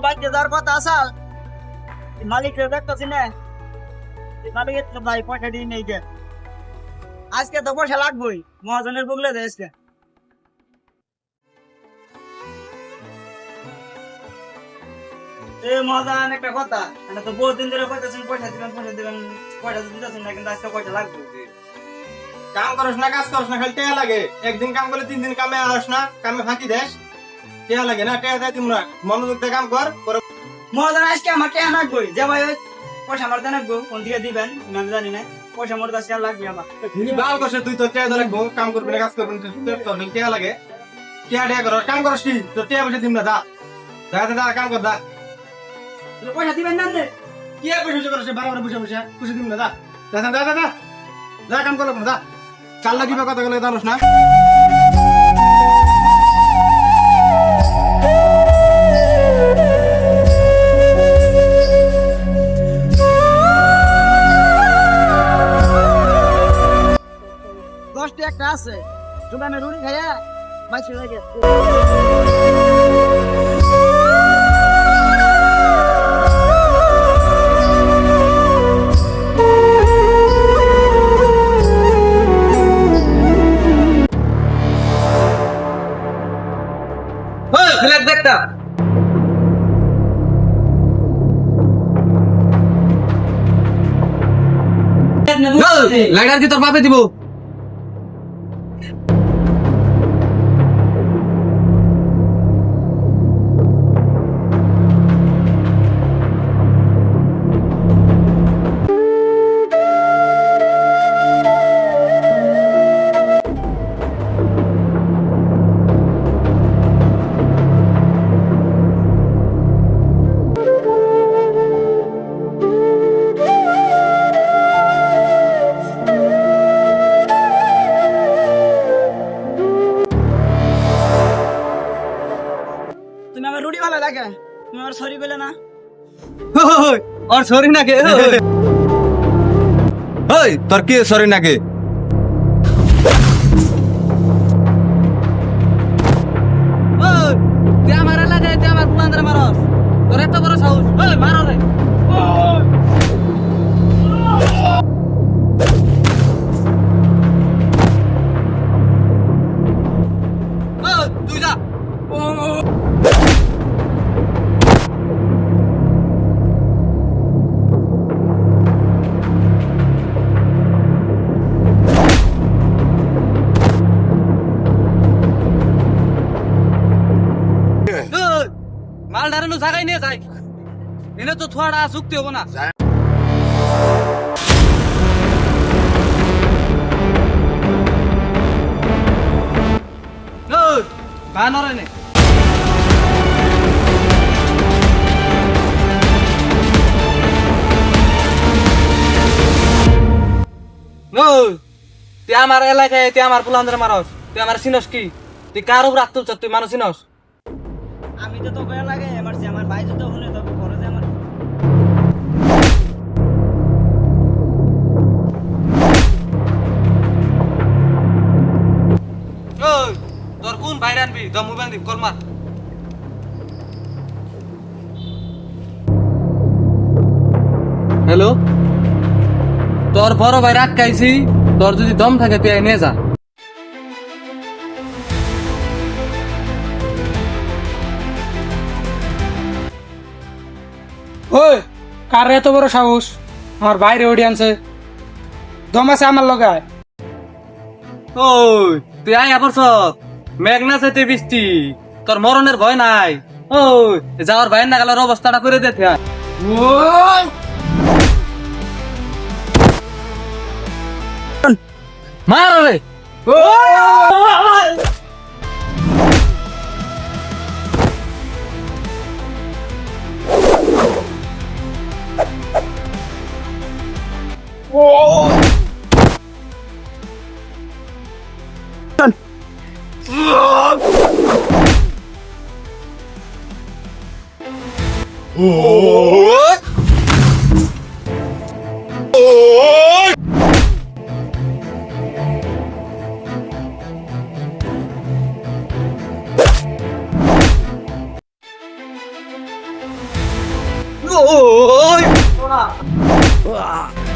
বাইকে যাওয়ার কথা আসাল মালিক দেখতেছি না মালিকের তো ভাই পয়সা দিয়ে নেই কে আজকে তো পয়সা লাগবেই মহাজনের বগলে দেয় আজকে মহাজন একটা কথা এটা তো বহুদিন ধরে কইতেছেন পয়সা দিবেন পয়সা দিতেছেন না কিন্তু আজকে পয়সা লাগবে কাম করস না কাজ করস না খালি টেয়া লাগে একদিন কাম করে 3 দিন কামে আসস না কামে ফাঁকি দেস টেয়া লাগে না টেয়া দেয় তোমরা মনোযোগ দিয়ে কাম কর মহাজন আজকে আমার টেয়া লাগবেই যে ভাই পয়সা আমার দেন লাগবো কোন দিকে দিবেন আমি জানি না পয়সা মোর কাছে লাগবে আমার বাল করছে তুই তো টেয়া ধরে কাম করবি না কাজ করবি না তোর টেয়া লাগে টেয়া কর কাম করস কি তো টেয়া পয়সা দিম না দা কাম কর দা পয়সা দিবেন না কি পয়সা করছ বারবার বসে বসে পয়সা দিম না দা কাম করলো দা চাল লাগিবে কথা বলে জানোস না দশটি একটা আছে তুমি আমি রুটি খাইয়া মাইছি হয়ে গেছে দেখতা লাইটার কি তোর বাপে দিব তুমি আমার রুটি ভালো লাগে তুমি আমার সরি বলে না और सॉरी ना के ओए তোর কি সরি না কে ওই তুই আমার লাগে তুই আমার পুলান্দরে মারস তোর এত বড় সাহস ওই মারো রে ওই তুই যা মাল ধারানো জায়গায় নিয়ে যাই এনে তো থোড়া যুক্তি হবো না বানরে নে তুই আমার এলাকায় তুই আমার পুলান্দরে মারস তুই আমার চিনস কি তুই কার উপর রাখতে তুই মানুষ চিনস আমি তো তোকে লাগে এমারজি আমার ভাই যদি হলে তবে পরে যে আমার ওই তোর কোন ভাই রানবি দম মোবাইল দি কর মার হ্যালো তোর বড় ভাই রাখ খাইছি তোর যদি দম থাকে তুই নিয়ে যা ওই কার এত বড় সাহস আমার বাইরে অডিয়েন্সে দম আছে আমার লগায় ওই তুই আয় আবার মেঘনা চাইতে বৃষ্টি তোর মরণের ভয় নাই ওই যাওয়ার ভাইয়ের নাগালের অবস্থাটা করে দেখে মার রে Uah.